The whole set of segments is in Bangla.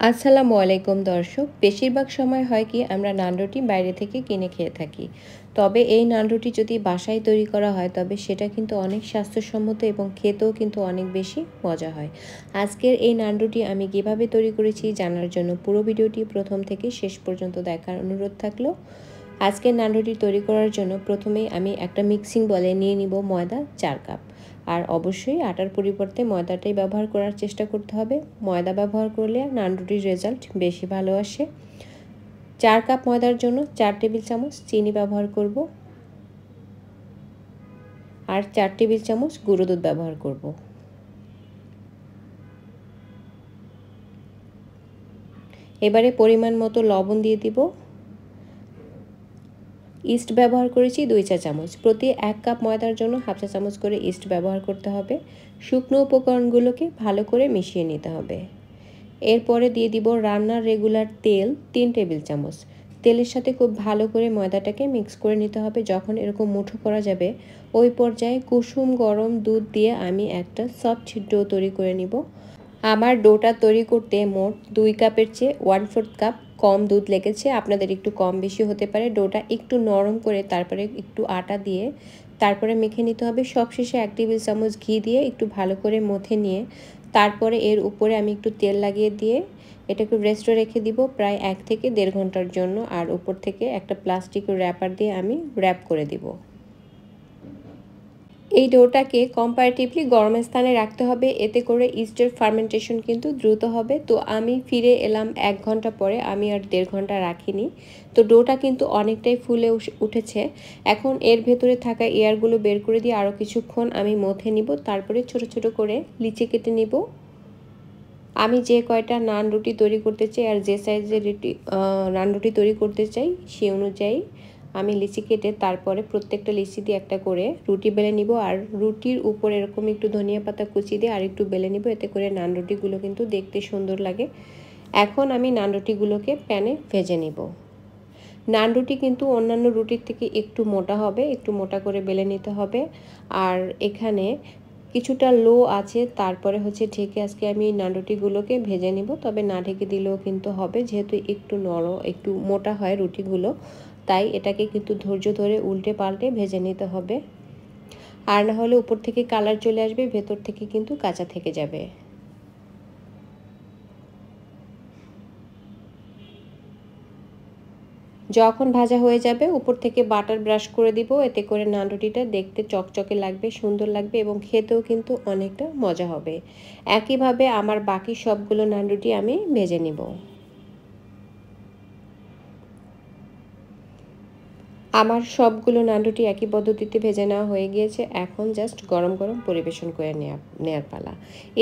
আসসালামু আলাইকুম দর্শক। বেশিরভাগ সময় হয় কি আমরা নান রুটি বাইরে থেকে কিনে খেয়ে থাকি। তবে এই নান রুটি যদি বাসায় তৈরি করা হয় তবে সেটা কিন্তু অনেক স্বাস্থ্যসম্মত এবং খেতেও কিন্তু অনেক বেশি মজা হয়। আজকের এই নান রুটি আমি কিভাবে তৈরি করেছি জানার জন্য পুরো ভিডিওটি প্রথম থেকে শেষ পর্যন্ত দেখার অনুরোধ থাকলো। আজকের নান রুটি তৈরি করার জন্য প্রথমেই আমি একটা মিক্সিং বলে নিয়ে নিব ময়দা 4 কাপ। আর অবশ্যই আটার পরিবর্তে ময়দাটাই ব্যবহার করার চেষ্টা করতে হবে। ময়দা ব্যবহার করলে নান রুটির রেজাল্ট বেশি ভালো আসে। 4 কাপ ময়দার জন্য 4 টেবিল চামচ চিনি ব্যবহার করব আর 4 টেবিল চামচ গুঁড়ো দুধ ব্যবহার করব। এবারে পরিমাণ মতো লবণ দিয়ে দিব। ইস্ট ব্যবহার করেছি 2 চা চামচ। প্রতি 1 কাপ ময়দার জন্য হাফ চা চামচ করে ইস্ট ব্যবহার করতে হবে। শুকনো উপকরণগুলোকে ভালো করে মিশিয়ে নিতে হবে। এরপরে দিয়ে দিব রান্নার রেগুলার তেল 3 টেবিল চামচ। তেলের সাথে খুব ভালো করে ময়দাটাকে মিক্স করে নিতে হবে। যখন এরকম মুঠো করা যাবে ওই পর্যায়ে কুসুম গরম দুধ দিয়ে আমি একটা সফট ডো তৈরি করে নিব। আমার ডোটা তৈরি করতে মোট 2 কাপের চেয়ে 1/4 কাপ কম দুধ লেগেছে। আপনাদের একটু কম বেশি হতে পারে। ডোটা একটু নরম করে তারপরে একটু আটা দিয়ে তারপরে মেখে নিতে হবে। সবশেষে 1 টেবিল চামচ ঘি দিয়ে একটু ভালো করে মথে নিয়ে তারপরে এর উপরে আমি একটু তেল লাগিয়ে দিয়ে এটাকে রেস্টে রেখে দিব প্রায় 1 থেকে 1.5 ঘন্টার জন্য। আর উপর থেকে একটা প্লাস্টিকের র্যাপার দিয়ে আমি র্যাপ করে দিব। এই ডোটাকে কম্পারেটিভলি গরম স্থানে রাখতে হবে, এতে করে ইস্টের ফার্মেন্টেশন কিন্তু দ্রুত হবে। তো আমি ফিরে এলাম 1 ঘন্টা পরে, আমি আর 1.5 ঘন্টা রাখিনি। তো ডোটা কিন্তু অনেকটাই ফুলে উঠেছে। এখন এর ভেতরে থাকা এয়ারগুলো বের করে দিয়ে আরও কিছুক্ষণ আমি মথে নিব। তারপরে ছোট ছোট করে লিচি কেটে নিব। আমি যে কয়টা নান রুটি তৈরি করতে চাই আর যে সাইজের নান রুটি তৈরি করতে চাই সেই অনুযায়ী আমি লিচি কেটে তারপরে প্রত্যেকটা লিচি দিয়ে একটা করে রুটি বেলে নিব। আর রুটির উপর এরকম একটু ধনিয়া পাতা কুচি দিয়ে আর একটু বেলে নিব, এতে করে নান রুটিগুলো কিন্তু দেখতে সুন্দর লাগে। এখন আমি নান রুটিগুলোকে প্যানে ভেজে নিব। নান রুটি কিন্তু অন্যান্য রুটির থেকে একটু মোটা হবে, একটু মোটা করে বেলে নিতে হবে। আর এখানে কিছুটা লো আছে, তারপরে ঢেকে আজকে আমি নান রুটিগুলোকে ভেজে নিব। তবে না ঢেকে দিলেও কিন্তু হবে, যেহেতু একটু নরম একটু মোটা হয় রুটিগুলো, তাই এটাকে কিন্তু ধৈর্য ধরে উল্টে পাল্টে ভেজে নিতে হবে। আর না হলে উপর থেকে কালার চলে আসবে, ভেতর থেকে কিন্তু কাঁচা থেকে যাবে। যখন ভাজা হয়ে যাবে উপর থেকে বাটার ব্রাশ করে দিব, এতে করে নান রুটিটা দেখতে চকচকে লাগবে, সুন্দর লাগবে এবং খেতেও কিন্তু অনেকটা মজা হবে। একইভাবে আমার বাকি সবগুলো নান রুটি আমি ভেজে নিব। আমার সবগুলো নান রুটি একই পদ্ধতিতে ভেজে নেওয়া হয়ে গিয়েছে। এখন জাস্ট গরম গরম পরিবেশন করে নেওয়ার পালা।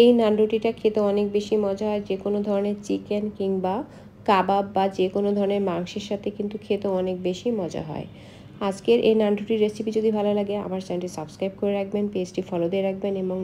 এই নান রুটিটা খেতে অনেক বেশি মজা হয়, যে কোনো ধরনের চিকেন কিংবা কাবাব বা যে কোনো ধরনের মাংসের সাথে কিন্তু খেতে অনেক বেশি মজা হয়। আজকের এই নান রুটির রেসিপি যদি ভালো লাগে আমার চ্যানেলটি সাবস্ক্রাইব করে রাখবেন, পেজটি ফলো দিয়ে রাখবেন এবং